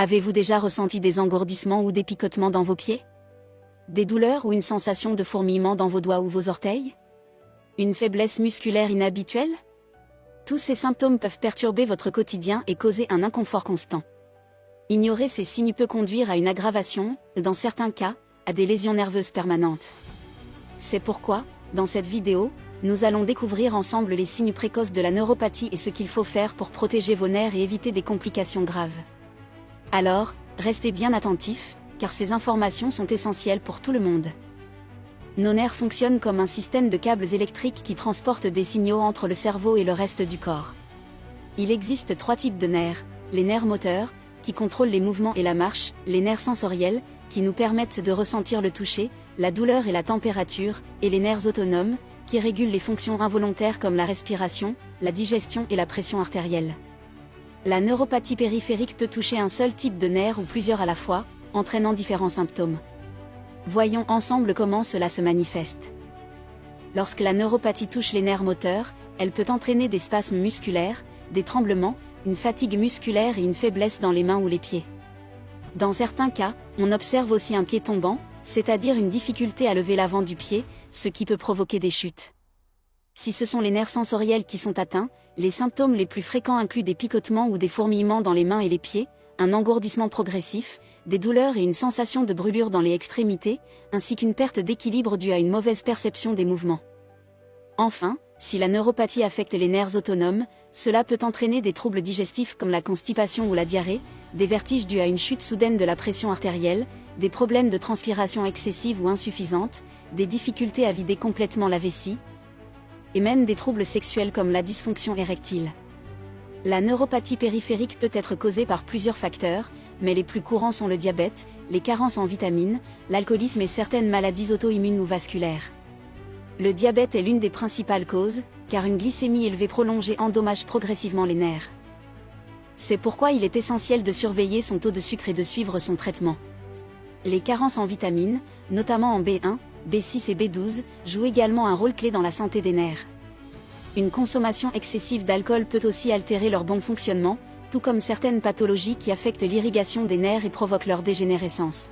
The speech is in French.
Avez-vous déjà ressenti des engourdissements ou des picotements dans vos pieds? Des douleurs ou une sensation de fourmillement dans vos doigts ou vos orteils? Une faiblesse musculaire inhabituelle? Tous ces symptômes peuvent perturber votre quotidien et causer un inconfort constant. Ignorer ces signes peut conduire à une aggravation, dans certains cas, à des lésions nerveuses permanentes. C'est pourquoi, dans cette vidéo, nous allons découvrir ensemble les signes précoces de la neuropathie et ce qu'il faut faire pour protéger vos nerfs et éviter des complications graves. Alors, restez bien attentifs, car ces informations sont essentielles pour tout le monde. Nos nerfs fonctionnent comme un système de câbles électriques qui transportent des signaux entre le cerveau et le reste du corps. Il existe 3 types de nerfs: les nerfs moteurs, qui contrôlent les mouvements et la marche, les nerfs sensoriels, qui nous permettent de ressentir le toucher, la douleur et la température, et les nerfs autonomes, qui régulent les fonctions involontaires comme la respiration, la digestion et la pression artérielle. La neuropathie périphérique peut toucher un seul type de nerf ou plusieurs à la fois, entraînant différents symptômes. Voyons ensemble comment cela se manifeste. Lorsque la neuropathie touche les nerfs moteurs, elle peut entraîner des spasmes musculaires, des tremblements, une fatigue musculaire et une faiblesse dans les mains ou les pieds. Dans certains cas, on observe aussi un pied tombant, c'est-à-dire une difficulté à lever l'avant du pied, ce qui peut provoquer des chutes. Si ce sont les nerfs sensoriels qui sont atteints, les symptômes les plus fréquents incluent des picotements ou des fourmillements dans les mains et les pieds, un engourdissement progressif, des douleurs et une sensation de brûlure dans les extrémités, ainsi qu'une perte d'équilibre due à une mauvaise perception des mouvements. Enfin, si la neuropathie affecte les nerfs autonomes, cela peut entraîner des troubles digestifs comme la constipation ou la diarrhée, des vertiges dus à une chute soudaine de la pression artérielle, des problèmes de transpiration excessive ou insuffisante, des difficultés à vider complètement la vessie, et même des troubles sexuels comme la dysfonction érectile. La neuropathie périphérique peut être causée par plusieurs facteurs, mais les plus courants sont le diabète, les carences en vitamines, l'alcoolisme et certaines maladies auto-immunes ou vasculaires. Le diabète est l'une des principales causes, car une glycémie élevée prolongée endommage progressivement les nerfs. C'est pourquoi il est essentiel de surveiller son taux de sucre et de suivre son traitement. Les carences en vitamines, notamment en B1, B6 et B12, jouent également un rôle clé dans la santé des nerfs. Une consommation excessive d'alcool peut aussi altérer leur bon fonctionnement, tout comme certaines pathologies qui affectent l'irrigation des nerfs et provoquent leur dégénérescence.